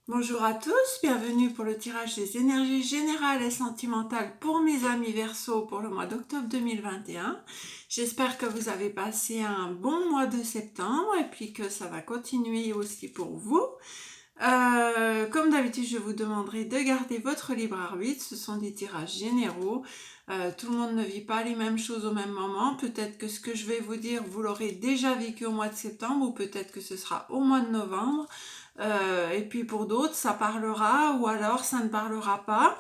Bonjour à tous, bienvenue pour le tirage des énergies générales et sentimentales pour mes amis Verseau pour le mois d'octobre 2021. J'espère que vous avez passé un bon mois de septembre et puis que ça va continuer aussi pour vous. Comme d'habitude, je vous demanderai de garder votre libre arbitre. Ce sont des tirages généraux. Tout le monde ne vit pas les mêmes choses au même moment. Peut-être que ce que je vais vous dire, vous l'aurez déjà vécu au mois de septembre ou peut-être que ce sera au mois de novembre. Et puis pour d'autres, ça parlera ou alors ça ne parlera pas.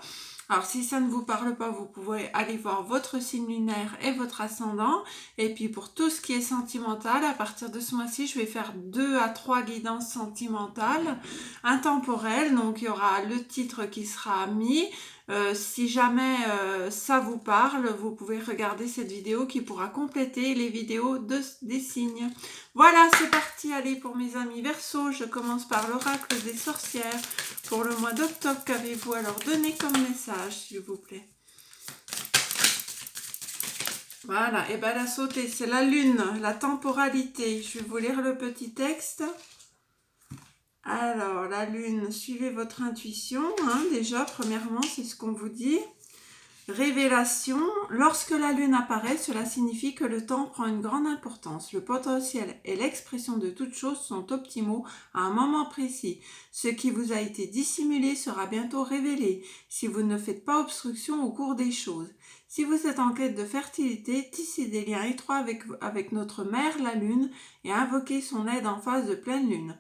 Alors si ça ne vous parle pas, vous pouvez aller voir votre signe lunaire et votre ascendant. Et puis pour tout ce qui est sentimental, à partir de ce mois-ci, je vais faire 2 à 3 guidances sentimentales intemporelles. Donc il y aura le titre qui sera mis. Si jamais ça vous parle, vous pouvez regarder cette vidéo qui pourra compléter les vidéos des signes. Voilà, c'est parti. Allez, pour mes amis Verseau, je commence par l'oracle des sorcières. Pour le mois d'octobre, qu'avez-vous à leur donner comme message, s'il vous plaît? Voilà, et bien la sautée, c'est la lune, la temporalité. Je vais vous lire le petit texte. Alors, la lune, suivez votre intuition. Déjà, premièrement, c'est ce qu'on vous dit. Révélation. Lorsque la lune apparaît, cela signifie que le temps prend une grande importance. Le potentiel et l'expression de toutes choses sont optimaux à un moment précis. Ce qui vous a été dissimulé sera bientôt révélé si vous ne faites pas obstruction au cours des choses. Si vous êtes en quête de fertilité, tissez des liens étroits avec notre mère, la lune, et invoquez son aide en phase de pleine lune.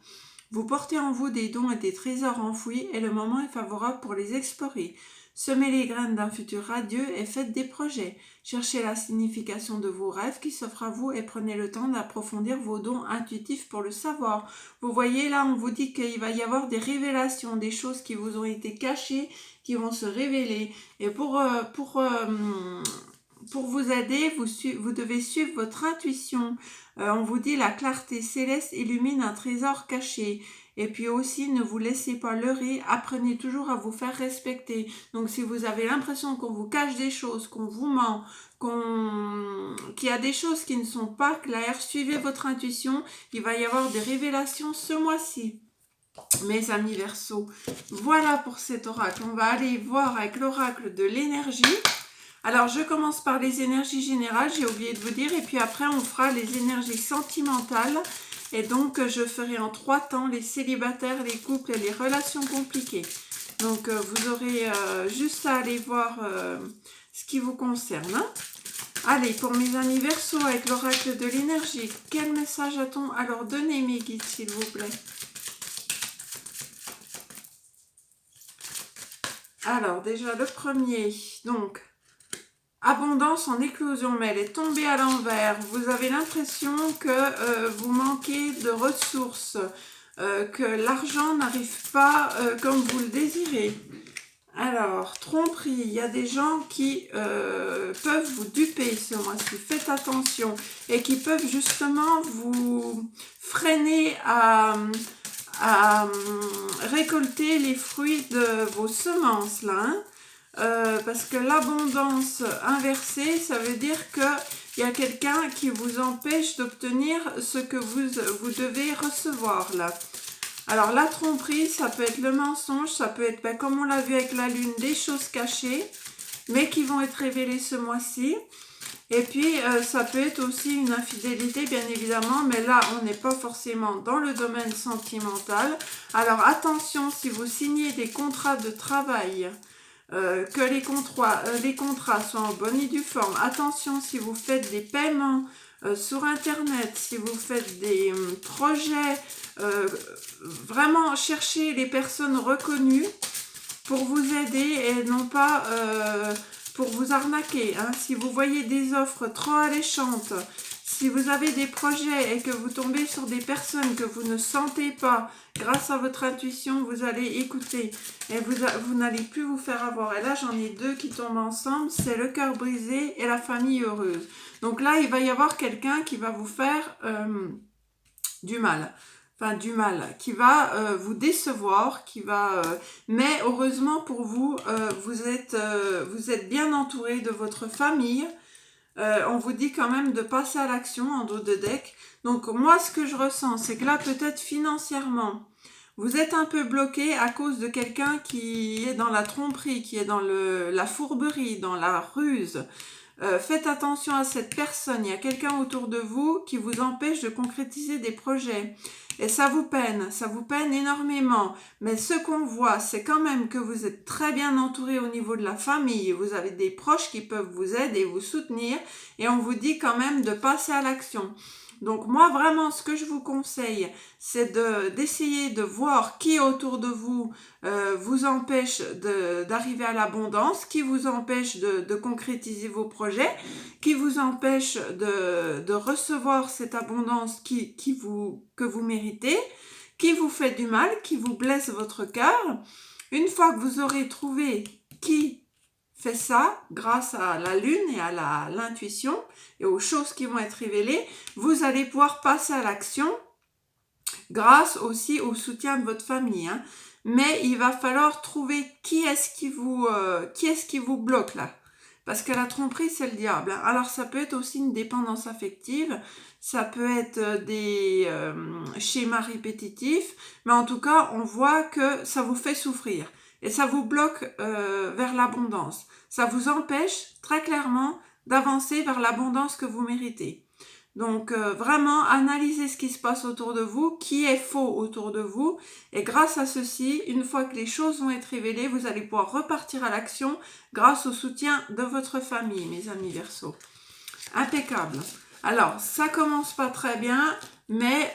Vous portez en vous des dons et des trésors enfouis et le moment est favorable pour les explorer. Semez les graines d'un futur radieux et faites des projets. Cherchez la signification de vos rêves qui s'offrent à vous et prenez le temps d'approfondir vos dons intuitifs pour le savoir. Vous voyez là, on vous dit qu'il va y avoir des révélations, des choses qui vous ont été cachées, qui vont se révéler. Et pour vous aider, vous devez suivre votre intuition. On vous dit la clarté céleste illumine un trésor caché. Et puis aussi, ne vous laissez pas leurrer, apprenez toujours à vous faire respecter. Donc si vous avez l'impression qu'on vous cache des choses, qu'on vous ment, qu'il y a des choses qui ne sont pas claires, suivez votre intuition, il va y avoir des révélations ce mois-ci. Mes amis Verseau, voilà pour cet oracle. On va aller voir avec l'oracle de l'énergie. Alors, je commence par les énergies générales, j'ai oublié de vous dire, et puis après, on fera les énergies sentimentales. Et donc, je ferai en 3 temps les célibataires, les couples et les relations compliquées. Donc, vous aurez juste à aller voir ce qui vous concerne. Allez, pour mes amis Verseau, avec l'oracle de l'énergie, quel message a-t-on à leur donner, mes guides, s'il vous plaît? Alors, déjà, le premier, donc... Abondance en éclosion, mais elle est tombée à l'envers. Vous avez l'impression que vous manquez de ressources, que l'argent n'arrive pas comme vous le désirez. Alors, tromperie, il y a des gens qui peuvent vous duper ce mois-ci. Faites attention. Et qui peuvent justement vous freiner à récolter les fruits de vos semences, là, parce que l'abondance inversée, ça veut dire qu'il y a quelqu'un qui vous empêche d'obtenir ce que vous devez recevoir là. Alors la tromperie, ça peut être le mensonge, ça peut être, comme on l'a vu avec la lune, des choses cachées, mais qui vont être révélées ce mois-ci. Et puis ça peut être aussi une infidélité, bien évidemment, mais là on n'est pas forcément dans le domaine sentimental. Alors attention, si vous signez des contrats de travail, que les contrats soient en bonne et due forme. Attention, si vous faites des paiements sur internet, si vous faites des projets, vraiment cherchez les personnes reconnues pour vous aider et non pas pour vous arnaquer. Si vous voyez des offres trop alléchantes, si vous avez des projets et que vous tombez sur des personnes que vous ne sentez pas, grâce à votre intuition, vous allez écouter et vous n'allez plus vous faire avoir. Et là, j'en ai 2 qui tombent ensemble, c'est le cœur brisé et la famille heureuse. Donc là, il va y avoir quelqu'un qui va vous faire du mal. Enfin, du mal, qui va vous décevoir, mais heureusement pour vous, vous êtes bien entouré de votre famille. On vous dit quand même de passer à l'action en dos de deck. Donc moi, ce que je ressens, c'est que là, peut-être financièrement, Vous êtes un peu bloqué à cause de quelqu'un qui est dans la tromperie, qui est dans la fourberie, dans la ruse. Faites attention à cette personne. Il y a quelqu'un autour de vous qui vous empêche de concrétiser des projets. Et ça vous peine énormément. Mais ce qu'on voit, c'est quand même que vous êtes très bien entouré au niveau de la famille. Vous avez des proches qui peuvent vous aider, vous soutenir. Et on vous dit quand même de passer à l'action. Donc moi, vraiment, ce que je vous conseille, c'est d'essayer de voir qui autour de vous vous empêche d'arriver à l'abondance, qui vous empêche de concrétiser vos projets, qui vous empêche de recevoir cette abondance que vous méritez, qui vous fait du mal, qui vous blesse votre cœur. Une fois que vous aurez trouvé qui fait ça, grâce à la lune et à l'intuition et aux choses qui vont être révélées, vous allez pouvoir passer à l'action grâce aussi au soutien de votre famille. Hein. Mais il va falloir trouver qui est-ce qui vous bloque là. Parce que la tromperie, c'est le diable. Hein. Alors, ça peut être aussi une dépendance affective, ça peut être des schémas répétitifs, mais en tout cas, on voit que ça vous fait souffrir. Et ça vous bloque vers l'abondance. Ça vous empêche très clairement d'avancer vers l'abondance que vous méritez. Donc vraiment, analysez ce qui se passe autour de vous, qui est faux autour de vous. Et grâce à ceci, une fois que les choses vont être révélées, vous allez pouvoir repartir à l'action grâce au soutien de votre famille, mes amis Verseau. Impeccable. Alors, ça commence pas très bien, mais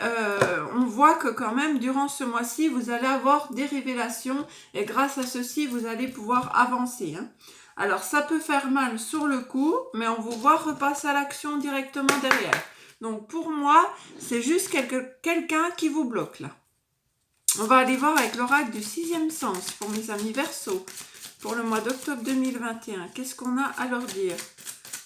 on voit que quand même, durant ce mois-ci, vous allez avoir des révélations et grâce à ceci, vous allez pouvoir avancer. Hein. Alors, ça peut faire mal sur le coup, mais on vous voit repasser à l'action directement derrière. Donc, pour moi, c'est juste quelqu'un qui vous bloque là. On va aller voir avec l'oracle du 6e sens pour mes amis Verseau, pour le mois d'octobre 2021. Qu'est-ce qu'on a à leur dire ?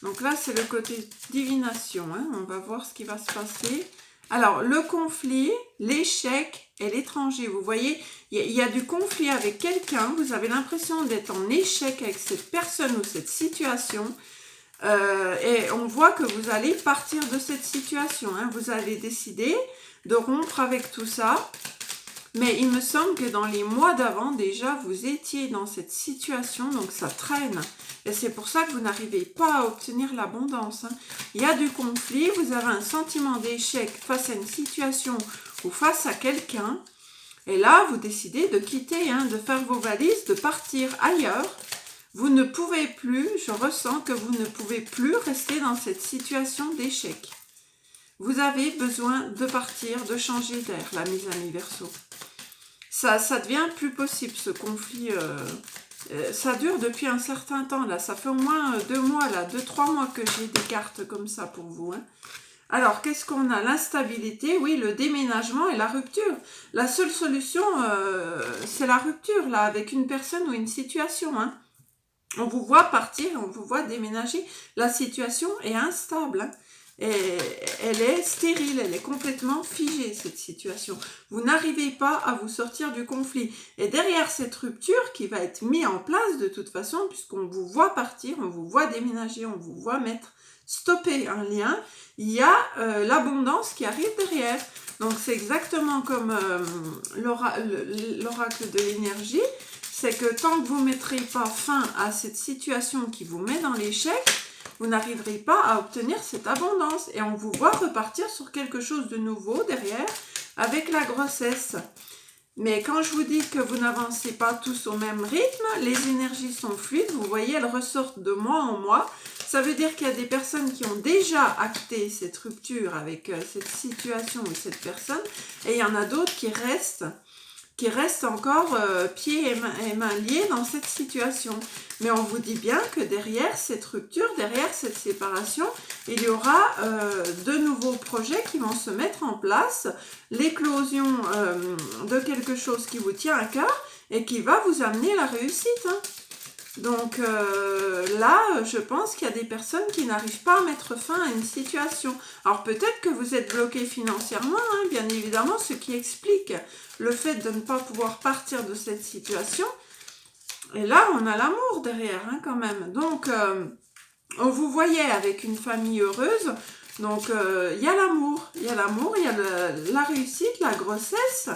Donc là, c'est le côté divination. Hein. On va voir ce qui va se passer. Alors, le conflit, l'échec et l'étranger. Vous voyez, il y a du conflit avec quelqu'un. Vous avez l'impression d'être en échec avec cette personne ou cette situation. Et on voit que vous allez partir de cette situation. Hein. Vous allez décider de rompre avec tout ça. Mais il me semble que dans les mois d'avant, déjà, vous étiez dans cette situation, donc ça traîne. Et c'est pour ça que vous n'arrivez pas à obtenir l'abondance. Hein. Il y a du conflit, vous avez un sentiment d'échec face à une situation ou face à quelqu'un. Et là, vous décidez de quitter, hein, de faire vos valises, de partir ailleurs. Vous ne pouvez plus, je ressens que vous ne pouvez plus rester dans cette situation d'échec. Vous avez besoin de partir, de changer d'air, là, mes amis Verseau. Ça devient plus possible, ce conflit. Ça dure depuis un certain temps, là. Ça fait au moins 2 mois, là, 2-3 mois que j'ai des cartes comme ça pour vous. Hein. Alors, qu'est-ce qu'on a? L'instabilité, oui, le déménagement et la rupture. La seule solution, c'est la rupture, là, avec une personne ou une situation. Hein. On vous voit partir, on vous voit déménager. La situation est instable. Hein. Et elle est stérile, elle est complètement figée, cette situation. Vous n'arrivez pas à vous sortir du conflit. Et derrière cette rupture qui va être mise en place de toute façon, puisqu'on vous voit partir, on vous voit déménager, on vous voit stopper un lien, il y a l'abondance qui arrive derrière. Donc c'est exactement comme l'oracle de l'énergie, c'est que tant que vous ne mettrez pas fin à cette situation qui vous met dans l'échec, vous n'arriverez pas à obtenir cette abondance. Et on vous voit repartir sur quelque chose de nouveau derrière avec la grossesse. Mais quand je vous dis que vous n'avancez pas tous au même rythme, les énergies sont fluides, vous voyez, elles ressortent de mois en mois. Ça veut dire qu'il y a des personnes qui ont déjà acté cette rupture avec cette situation ou cette personne. Et il y en a d'autres qui restent encore pieds et mains liés dans cette situation. Mais on vous dit bien que derrière cette rupture, derrière cette séparation, il y aura de nouveaux projets qui vont se mettre en place, l'éclosion de quelque chose qui vous tient à cœur et qui va vous amener la réussite. Hein. Donc là, je pense qu'il y a des personnes qui n'arrivent pas à mettre fin à une situation. Alors peut-être que vous êtes bloqué financièrement, hein, bien évidemment, ce qui explique le fait de ne pas pouvoir partir de cette situation. Et là, on a l'amour derrière, hein, quand même. Donc, on vous voyait avec une famille heureuse. Donc, il y a l'amour, il y a la réussite, la grossesse.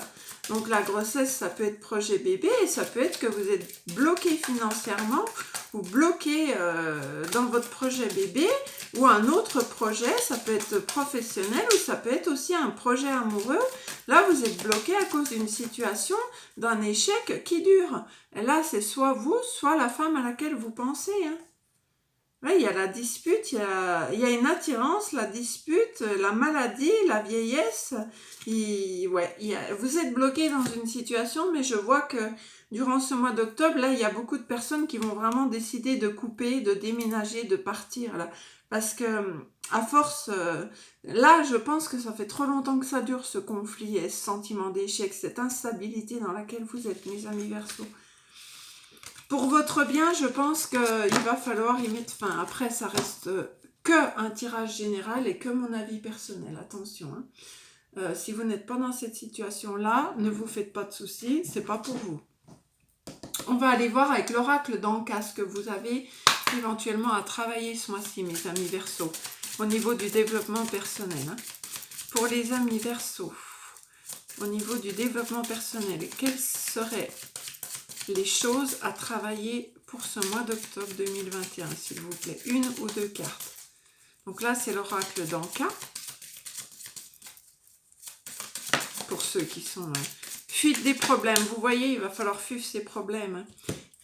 Donc la grossesse, ça peut être projet bébé et ça peut être que vous êtes bloqué financièrement ou bloqué dans votre projet bébé ou un autre projet, ça peut être professionnel ou ça peut être aussi un projet amoureux. Là, vous êtes bloqué à cause d'une situation, d'un échec qui dure. Et là, c'est soit vous, soit la femme à laquelle vous pensez. Hein. Là, il y a la dispute, il y a une attirance, la dispute, la maladie, la vieillesse. Vous êtes bloqué dans une situation, mais je vois que durant ce mois d'octobre, là, il y a beaucoup de personnes qui vont vraiment décider de couper, de déménager, de partir. Là, parce que, à force, là, je pense que ça fait trop longtemps que ça dure, ce conflit et ce sentiment d'échec, cette instabilité dans laquelle vous êtes, mes amis Verseaux. Pour votre bien, je pense qu'il va falloir y mettre fin. Après, ça reste que un tirage général et que mon avis personnel. Attention, hein. Si vous n'êtes pas dans cette situation-là, ne vous faites pas de soucis, c'est pas pour vous. On va aller voir avec l'oracle d'Anka ce que vous avez éventuellement à travailler ce mois-ci, mes amis Verseaux, au niveau du développement personnel. Hein. Pour les amis Verseaux, au niveau du développement personnel, quelles seraient les choses à travailler pour ce mois d'octobre 2021, s'il vous plaît. Une ou deux cartes. Donc là, c'est l'oracle d'Anka. Pour ceux qui sont... fuite des problèmes. Vous voyez, il va falloir fuir ces problèmes.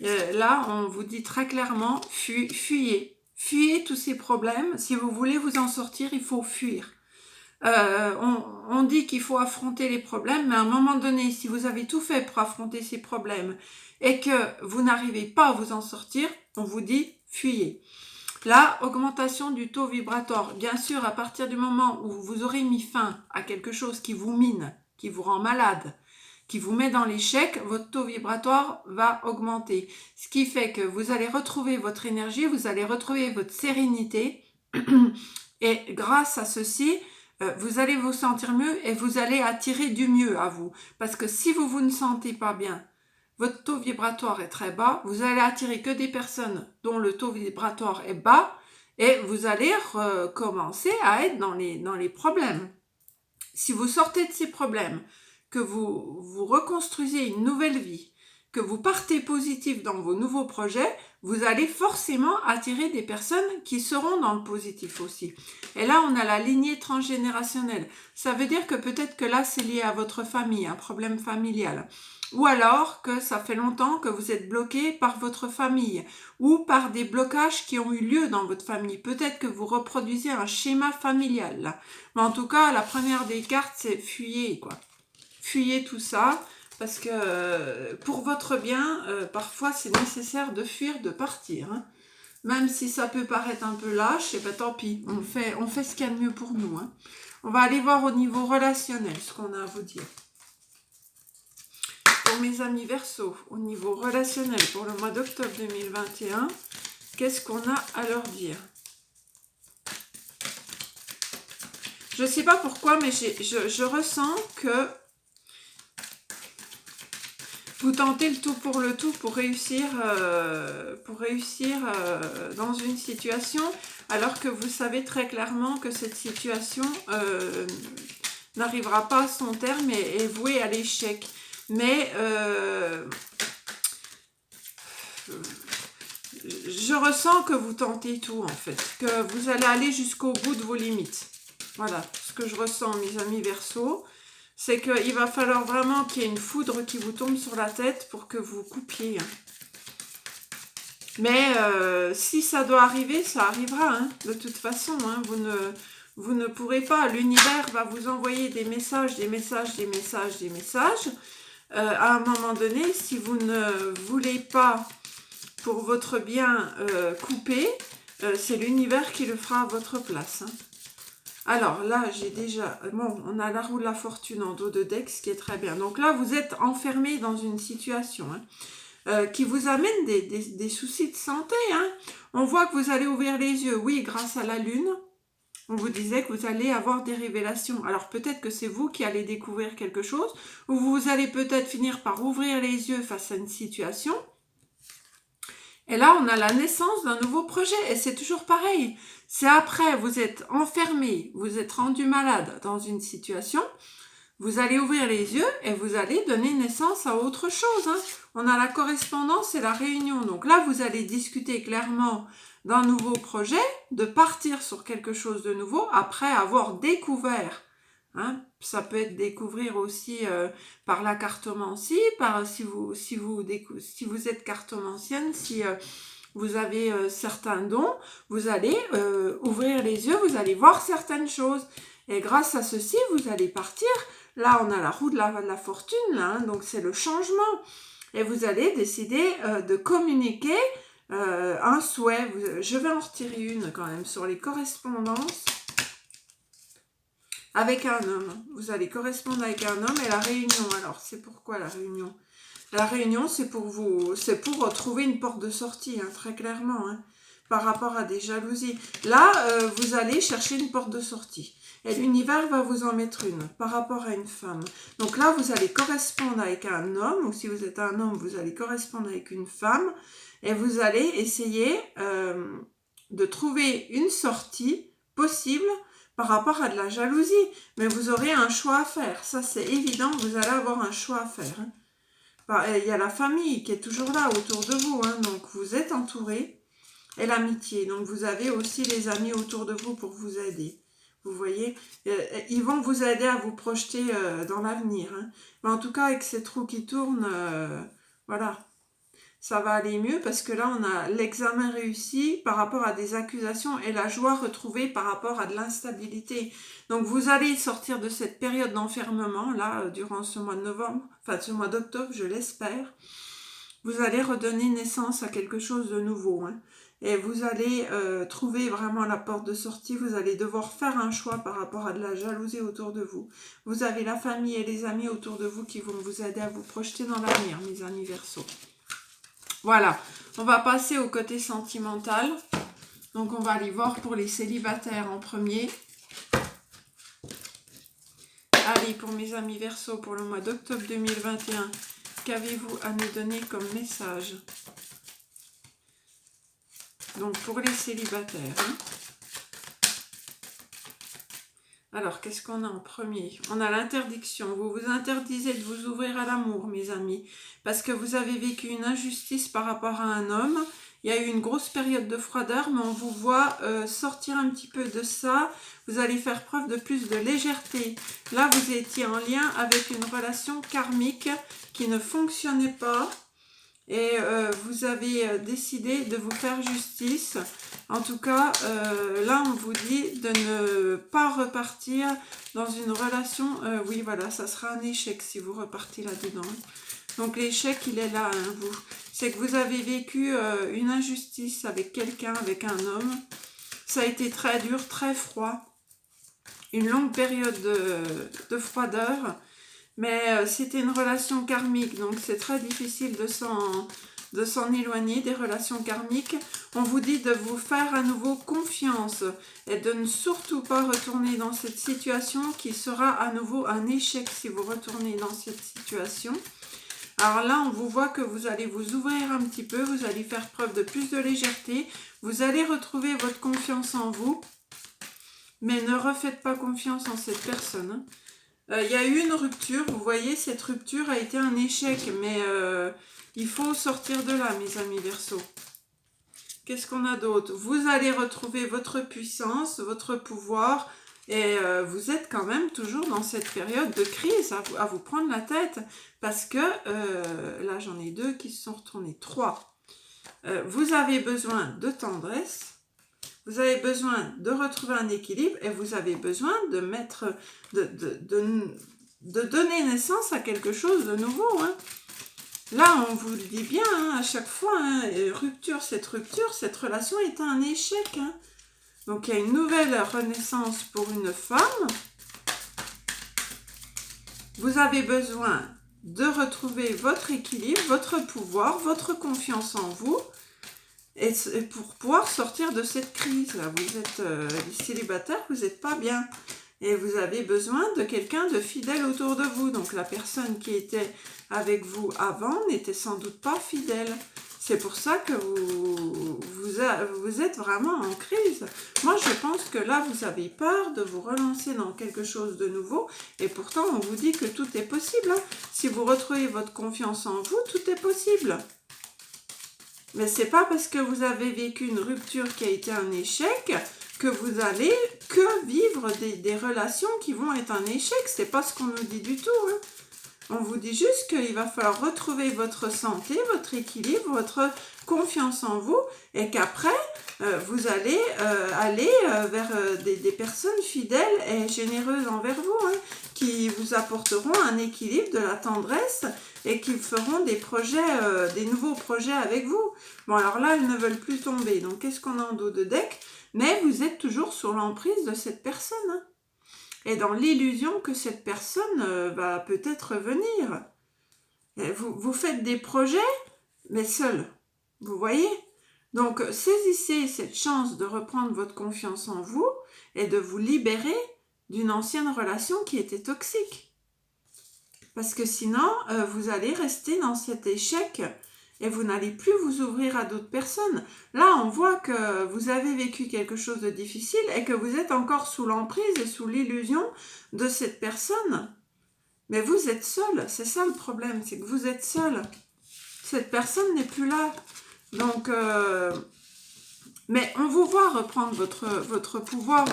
Là, on vous dit très clairement, fuyez. Fuyez tous ces problèmes. Si vous voulez vous en sortir, il faut fuir. On dit qu'il faut affronter les problèmes, mais à un moment donné, si vous avez tout fait pour affronter ces problèmes et que vous n'arrivez pas à vous en sortir, on vous dit fuyez. Là, augmentation du taux vibratoire. Bien sûr, à partir du moment où vous aurez mis fin à quelque chose qui vous mine, qui vous rend malade, qui vous met dans l'échec, votre taux vibratoire va augmenter. Ce qui fait que vous allez retrouver votre énergie, vous allez retrouver votre sérénité et grâce à ceci, vous allez vous sentir mieux et vous allez attirer du mieux à vous. Parce que si vous ne sentez pas bien, votre taux vibratoire est très bas, vous allez attirer que des personnes dont le taux vibratoire est bas et vous allez commencer à être dans les problèmes. Si vous sortez de ces problèmes, que vous reconstruisez une nouvelle vie, que vous partez positif dans vos nouveaux projets, vous allez forcément attirer des personnes qui seront dans le positif aussi. Et là, on a la lignée transgénérationnelle. Ça veut dire que peut-être que là, c'est lié à votre famille, un problème familial. Ou alors que ça fait longtemps que vous êtes bloqué par votre famille ou par des blocages qui ont eu lieu dans votre famille. Peut-être que vous reproduisez un schéma familial là. Mais en tout cas, la première des cartes, c'est fuyez quoi. Fuyez tout ça parce que pour votre bien, parfois c'est nécessaire de fuir, de partir. Hein. Même si ça peut paraître un peu lâche, et ben tant pis, on fait ce qu'il y a de mieux pour nous. Hein. On va aller voir au niveau relationnel ce qu'on a à vous dire. Pour mes amis Verseaux, au niveau relationnel, pour le mois d'octobre 2021, qu'est-ce qu'on a à leur dire? Je ne sais pas pourquoi, mais je ressens que vous tentez le tout pour le tout pour réussir dans une situation, alors que vous savez très clairement que cette situation n'arrivera pas à son terme et est vouée à l'échec. Mais je ressens que vous tentez tout en fait, que vous allez aller jusqu'au bout de vos limites. Voilà, ce que je ressens mes amis Verseaux, c'est qu'il va falloir vraiment qu'il y ait une foudre qui vous tombe sur la tête pour que vous coupiez. Hein. Mais si ça doit arriver, ça arrivera, hein, de toute façon. Hein, vous ne pourrez pas, l'univers va vous envoyer des messages, des messages, des messages, des messages. À un moment donné, si vous ne voulez pas, pour votre bien, couper, c'est l'univers qui le fera à votre place. Hein. Alors là, j'ai déjà... Bon, on a la roue de la fortune en dos de deck, ce qui est très bien. Donc là, vous êtes enfermé dans une situation qui vous amène des soucis de santé. Hein. On voit que vous allez ouvrir les yeux, oui, grâce à la lune. On vous disait que vous allez avoir des révélations. Alors peut-être que c'est vous qui allez découvrir quelque chose, ou vous allez peut-être finir par ouvrir les yeux face à une situation. Et là, on a la naissance d'un nouveau projet. Et c'est toujours pareil. C'est après, vous êtes enfermé, vous êtes rendu malade dans une situation. vous allez ouvrir les yeux et vous allez donner naissance à autre chose. Hein. On a la correspondance et la réunion. Donc là, vous allez discuter clairement d'un nouveau projet, de partir sur quelque chose de nouveau après avoir découvert. Hein. Ça peut être découvrir aussi par la cartomancie, si vous êtes cartomancienne, si vous avez certains dons, vous allez ouvrir les yeux, vous allez voir certaines choses. Et grâce à ceci, vous allez partir. Là, on a la roue de la fortune, là, hein, donc c'est le changement. Et vous allez décider de communiquer un souhait. Je vais en retirer une quand même sur les correspondances. Avec un homme. Vous allez correspondre avec un homme et la réunion. Alors, c'est pourquoi la réunion? La réunion, c'est pour trouver une porte de sortie, hein, très clairement, hein, par rapport à des jalousies. Là, vous allez chercher une porte de sortie. Et l'univers va vous en mettre une par rapport à une femme. Donc là, vous allez correspondre avec un homme, ou si vous êtes un homme, vous allez correspondre avec une femme, et vous allez essayer de trouver une sortie possible par rapport à de la jalousie. Mais vous aurez un choix à faire. Ça, c'est évident, vous allez avoir un choix à faire. Hein. Il y a la famille qui est toujours là autour de vous. Hein, donc, vous êtes entouré. Et l'amitié. Donc, vous avez aussi les amis autour de vous pour vous aider. Vous voyez, ils vont vous aider à vous projeter dans l'avenir. Hein. Mais en tout cas, avec ces trous qui tournent, voilà. Ça va aller mieux parce que là, on a l'examen réussi par rapport à des accusations et la joie retrouvée par rapport à de l'instabilité. Donc, vous allez sortir de cette période d'enfermement, là, durant ce mois de novembre, enfin, ce mois d'octobre, je l'espère. Vous allez redonner naissance à quelque chose de nouveau. Hein. Et vous allez trouver vraiment la porte de sortie. Vous allez devoir faire un choix par rapport à de la jalousie autour de vous. Vous avez la famille et les amis autour de vous qui vont vous aider à vous projeter dans l'avenir, mes amis Verseaux. Voilà, on va passer au côté sentimental. Donc, on va aller voir pour les célibataires en premier. Allez, pour mes amis Verseaux, pour le mois d'octobre 2021, qu'avez-vous à nous donner comme message? Donc, pour les célibataires. Hein. Alors, qu'est-ce qu'on a en premier? On a l'interdiction. Vous vous interdisez de vous ouvrir à l'amour, mes amis, parce que vous avez vécu une injustice par rapport à un homme. Il y a eu une grosse période de froideur, mais on vous voit sortir un petit peu de ça. Vous allez faire preuve de plus de légèreté. Là, vous étiez en lien avec une relation karmique qui ne fonctionnait pas. Et vous avez décidé de vous faire justice. En tout cas, là, on vous dit de ne pas repartir dans une relation. Oui, voilà, ça sera un échec si vous repartez là-dedans. Donc, l'échec, il est là, hein, vous. C'est que vous avez vécu une injustice avec quelqu'un, avec un homme. Ça a été très dur, très froid. Une longue période de froideur. Mais c'était une relation karmique, donc c'est très difficile de s'en éloigner des relations karmiques. On vous dit de vous faire à nouveau confiance et de ne surtout pas retourner dans cette situation qui sera à nouveau un échec si vous retournez dans cette situation. Alors là, on vous voit que vous allez vous ouvrir un petit peu, vous allez faire preuve de plus de légèreté, vous allez retrouver votre confiance en vous, mais ne refaites pas confiance en cette personne. Hein. Il y a eu une rupture, vous voyez, cette rupture a été un échec, mais il faut sortir de là, mes amis Verseaux. Qu'est-ce qu'on a d'autre? Vous allez retrouver votre puissance, votre pouvoir, et vous êtes quand même toujours dans cette période de crise, à vous prendre la tête, parce que, là j'en ai 2 qui se sont retournés, 3. Vous avez besoin de tendresse, vous avez besoin de retrouver un équilibre et vous avez besoin de donner naissance à quelque chose de nouveau. Hein. Là, on vous le dit bien hein, à chaque fois, hein, cette relation est un échec. Hein. Donc, il y a une nouvelle renaissance pour une femme. Vous avez besoin de retrouver votre équilibre, votre pouvoir, votre confiance en vous. Et pour pouvoir sortir de cette crise, là, vous êtes célibataire, vous n'êtes pas bien. Et vous avez besoin de quelqu'un de fidèle autour de vous. Donc la personne qui était avec vous avant n'était sans doute pas fidèle. C'est pour ça que vous êtes vraiment en crise. Moi, je pense que là, vous avez peur de vous relancer dans quelque chose de nouveau. Et pourtant, on vous dit que tout est possible. Hein. Si vous retrouvez votre confiance en vous, tout est possible. Mais c'est pas parce que vous avez vécu une rupture qui a été un échec que vous allez que vivre des relations qui vont être un échec. C'est pas ce qu'on nous dit du tout. Hein. On vous dit juste qu'il va falloir retrouver votre santé, votre équilibre, votre confiance en vous et qu'après, vous allez aller vers des personnes fidèles et généreuses envers vous, hein, qui vous apporteront un équilibre, de la tendresse et qui feront des projets, des nouveaux projets avec vous. Bon, alors là, elles ne veulent plus tomber. Donc, qu'est-ce qu'on a en dos de deck? Mais vous êtes toujours sous l'emprise de cette personne, hein. Et dans l'illusion que cette personne va peut-être revenir. Vous faites des projets, mais seul. Vous voyez? Donc, saisissez cette chance de reprendre votre confiance en vous et de vous libérer d'une ancienne relation qui était toxique. Parce que sinon, vous allez rester dans cet échec et vous n'allez plus vous ouvrir à d'autres personnes. Là, on voit que vous avez vécu quelque chose de difficile et que vous êtes encore sous l'emprise et sous l'illusion de cette personne. Mais vous êtes seul, c'est ça le problème, c'est que vous êtes seul. Cette personne n'est plus là. Donc, mais on vous voit reprendre votre pouvoir,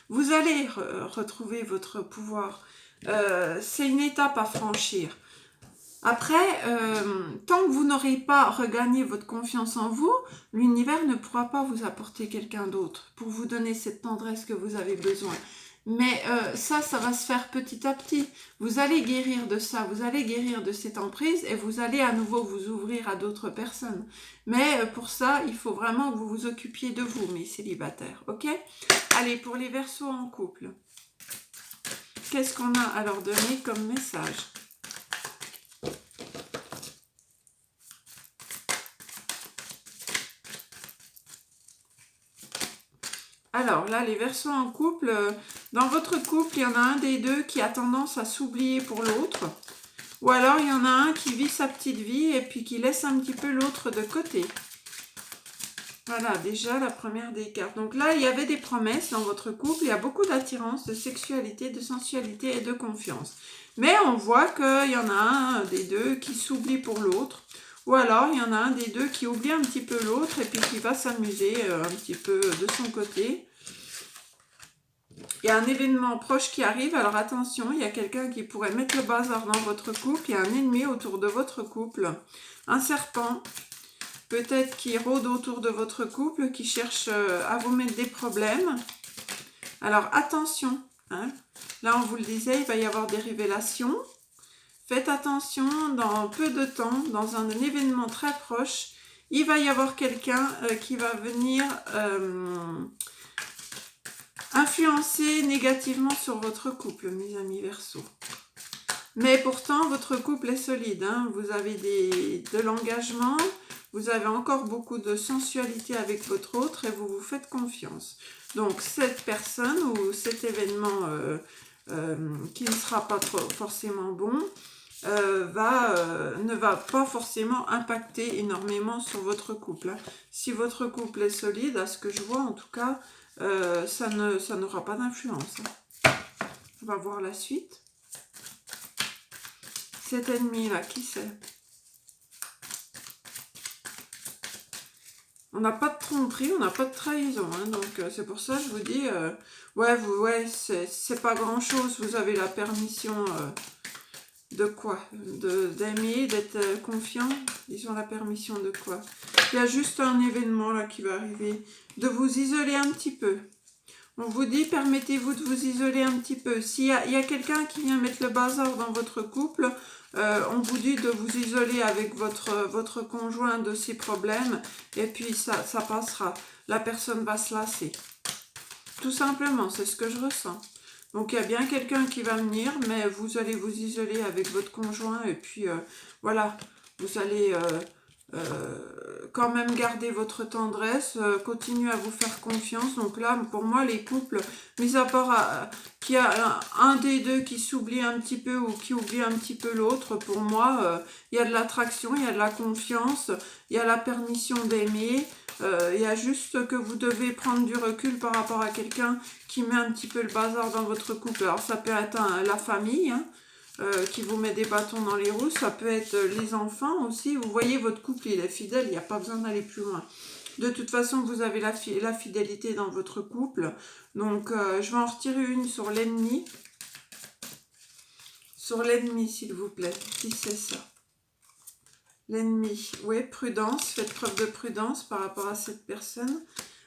vous allez retrouver votre pouvoir. C'est une étape à franchir. Après, tant que vous n'aurez pas regagné votre confiance en vous, l'univers ne pourra pas vous apporter quelqu'un d'autre pour vous donner cette tendresse que vous avez besoin. Mais ça va se faire petit à petit. Vous allez guérir de ça, vous allez guérir de cette emprise et vous allez à nouveau vous ouvrir à d'autres personnes. Mais pour ça, il faut vraiment que vous vous occupiez de vous, mes célibataires, ok? Allez, pour les Verseaux en couple, qu'est-ce qu'on a à leur donner comme message? Alors là, les Verseaux en couple, dans votre couple, il y en a un des deux qui a tendance à s'oublier pour l'autre. Ou alors, il y en a un qui vit sa petite vie et puis qui laisse un petit peu l'autre de côté. Voilà, déjà la première des cartes. Donc là, il y avait des promesses dans votre couple. Il y a beaucoup d'attirance, de sexualité, de sensualité et de confiance. Mais on voit qu'il y en a un des deux qui s'oublie pour l'autre. Ou alors, il y en a un des deux qui oublie un petit peu l'autre et puis qui va s'amuser un petit peu de son côté. Il y a un événement proche qui arrive, alors attention, il y a quelqu'un qui pourrait mettre le bazar dans votre couple, il y a un ennemi autour de votre couple, un serpent, peut-être qui rôde autour de votre couple, qui cherche à vous mettre des problèmes. Alors attention, hein. Là on vous le disait, il va y avoir des révélations. Faites attention, dans peu de temps, dans un événement très proche, il va y avoir quelqu'un qui va venir influencer négativement sur votre couple, mes amis Verseaux. Mais pourtant, votre couple est solide, hein. Vous avez de l'engagement, vous avez encore beaucoup de sensualité avec votre autre et vous vous faites confiance. Donc, cette personne ou cet événement qui ne sera pas forcément bon, ne va pas forcément impacter énormément sur votre couple, hein. Si votre couple est solide, à ce que je vois en tout cas, ça n'aura pas d'influence, hein. On va voir la suite. Cet ennemi-là, qui c'est? On n'a pas de tromperie, on n'a pas de trahison, hein, donc c'est pour ça que je vous dis, ouais, c'est pas grand-chose, vous avez la permission de quoi? D'aimer, d'être confiant. Ils ont la permission de quoi? Il y a juste un événement là qui va arriver, de vous isoler un petit peu. On vous dit, permettez-vous de vous isoler un petit peu. S'il y a quelqu'un qui vient mettre le bazar dans votre couple, on vous dit de vous isoler avec votre conjoint de ses problèmes, et puis ça passera. La personne va se lasser. Tout simplement, c'est ce que je ressens. Donc il y a bien quelqu'un qui va venir, mais vous allez vous isoler avec votre conjoint, et puis voilà, vous allez quand même garder votre tendresse, continuer à vous faire confiance. Donc là, pour moi, les couples, mis à part qu'il y a un des deux qui s'oublie un petit peu ou qui oublie un petit peu l'autre, pour moi, il y a de l'attraction, il y a de la confiance, il y a la permission d'aimer. Il y a juste que vous devez prendre du recul par rapport à quelqu'un qui met un petit peu le bazar dans votre couple. Alors ça peut être la famille, hein, qui vous met des bâtons dans les roues, ça peut être les enfants aussi. Vous voyez, votre couple il est fidèle, il n'y a pas besoin d'aller plus loin. De toute façon, vous avez la fidélité dans votre couple. Donc je vais en retirer une sur l'ennemi. Sur l'ennemi, s'il vous plaît, si c'est ça. L'ennemi, oui, prudence, faites preuve de prudence par rapport à cette personne.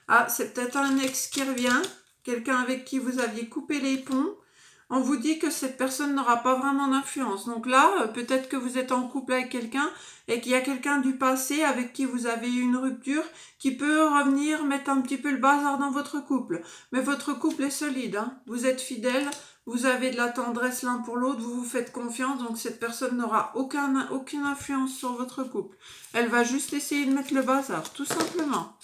Ah, c'est peut-être un ex qui revient, quelqu'un avec qui vous aviez coupé les ponts. On vous dit que cette personne n'aura pas vraiment d'influence. Donc là, peut-être que vous êtes en couple avec quelqu'un et qu'il y a quelqu'un du passé avec qui vous avez eu une rupture qui peut revenir mettre un petit peu le bazar dans votre couple. Mais votre couple est solide, hein. Vous êtes fidèles, vous avez de la tendresse l'un pour l'autre, vous vous faites confiance, donc cette personne n'aura aucune influence sur votre couple. Elle va juste essayer de mettre le bazar, tout simplement.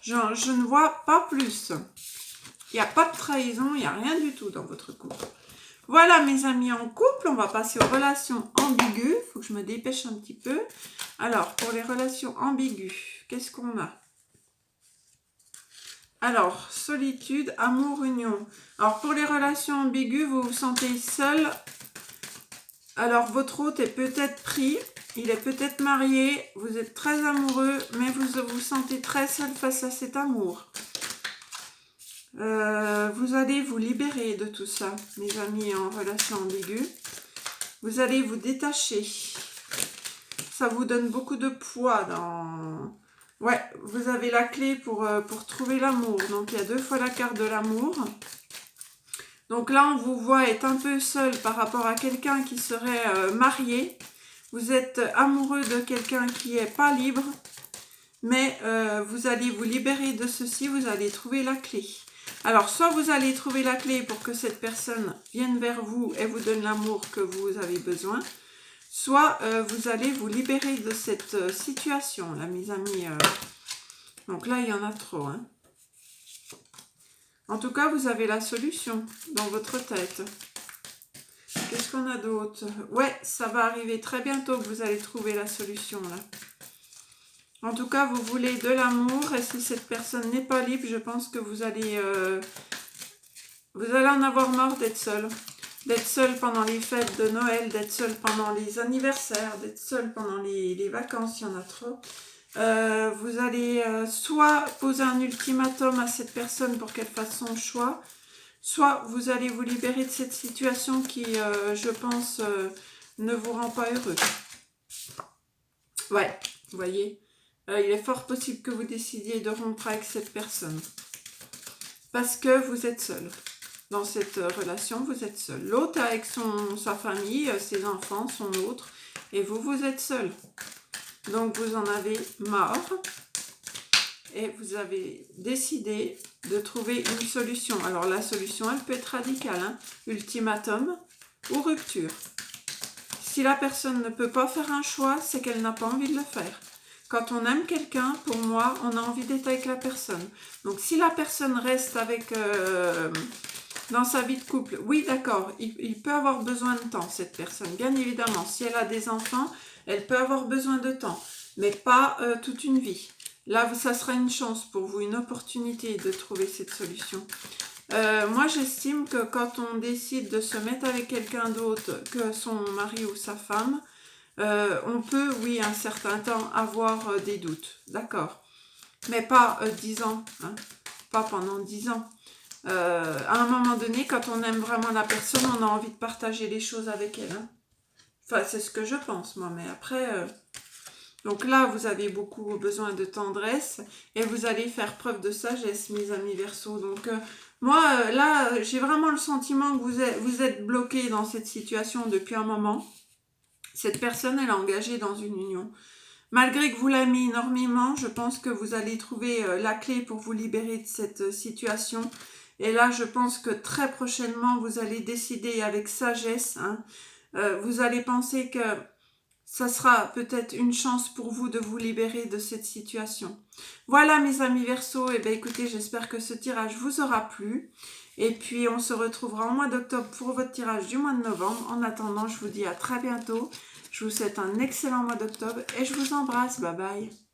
Je ne vois pas plus. Il n'y a pas de trahison, il n'y a rien du tout dans votre couple. Voilà mes amis en couple, on va passer aux relations ambiguës. Il faut que je me dépêche un petit peu. Alors, pour les relations ambiguës, qu'est-ce qu'on a? Alors, solitude, amour, union. Alors, pour les relations ambiguës, vous vous sentez seul. Alors, votre hôte est peut-être pris, il est peut-être marié, vous êtes très amoureux, mais vous vous sentez très seul face à cet amour. Vous allez vous libérer de tout ça, mes amis en relation ambiguë. Vous allez vous détacher. Ça vous donne beaucoup de poids dans... Ouais, vous avez la clé pour trouver l'amour. Donc, il y a 2 fois la carte de l'amour. Donc là, on vous voit être un peu seul par rapport à quelqu'un qui serait marié. Vous êtes amoureux de quelqu'un qui n'est pas libre. Mais vous allez vous libérer de ceci, vous allez trouver la clé. Alors, soit vous allez trouver la clé pour que cette personne vienne vers vous et vous donne l'amour que vous avez besoin, soit vous allez vous libérer de cette situation, là, mes amis. Donc là, il y en a trop. Hein. En tout cas, vous avez la solution dans votre tête. Qu'est-ce qu'on a d'autre? Ouais, ça va arriver très bientôt que vous allez trouver la solution, là. En tout cas, vous voulez de l'amour et si cette personne n'est pas libre, je pense que vous allez en avoir marre d'être seul. D'être seul pendant les fêtes de Noël, d'être seul pendant les anniversaires, d'être seul pendant les vacances, il y en a trop. Vous allez soit poser un ultimatum à cette personne pour qu'elle fasse son choix, soit vous allez vous libérer de cette situation qui, je pense, ne vous rend pas heureux. Ouais, vous voyez. Il est fort possible que vous décidiez de rompre avec cette personne. Parce que vous êtes seul. Dans cette relation, vous êtes seul. L'autre avec sa famille, ses enfants, son autre. Et vous êtes seul. Donc vous en avez marre. Et vous avez décidé de trouver une solution. Alors la solution, elle peut être radicale. Hein. Ultimatum ou rupture. Si la personne ne peut pas faire un choix, c'est qu'elle n'a pas envie de le faire. Quand on aime quelqu'un, pour moi, on a envie d'être avec la personne. Donc, si la personne reste dans sa vie de couple, oui, d'accord, il peut avoir besoin de temps, cette personne. Bien évidemment, si elle a des enfants, elle peut avoir besoin de temps, mais pas toute une vie. Là, ça sera une chance pour vous, une opportunité de trouver cette solution. Moi, j'estime que quand on décide de se mettre avec quelqu'un d'autre que son mari ou sa femme, on peut, oui, un certain temps avoir des doutes, d'accord, mais pas 10 ans, hein, pas pendant 10 ans. À un moment donné, quand on aime vraiment la personne, on a envie de partager les choses avec elle. Hein. Enfin, c'est ce que je pense, moi, mais après... Donc là, vous avez beaucoup besoin de tendresse et vous allez faire preuve de sagesse, mes amis Verseaux. Donc moi, là, j'ai vraiment le sentiment que vous êtes bloqué dans cette situation depuis un moment. Cette personne, elle est engagée dans une union. Malgré que vous l'aimez énormément, je pense que vous allez trouver la clé pour vous libérer de cette situation. Et là, je pense que très prochainement, vous allez décider avec sagesse. Hein, vous allez penser que ça sera peut-être une chance pour vous de vous libérer de cette situation. Voilà mes amis Verseau, et bien écoutez, j'espère que ce tirage vous aura plu. Et puis on se retrouvera au mois d'octobre pour votre tirage du mois de novembre. En attendant, je vous dis à très bientôt. Je vous souhaite un excellent mois d'octobre et je vous embrasse. Bye bye.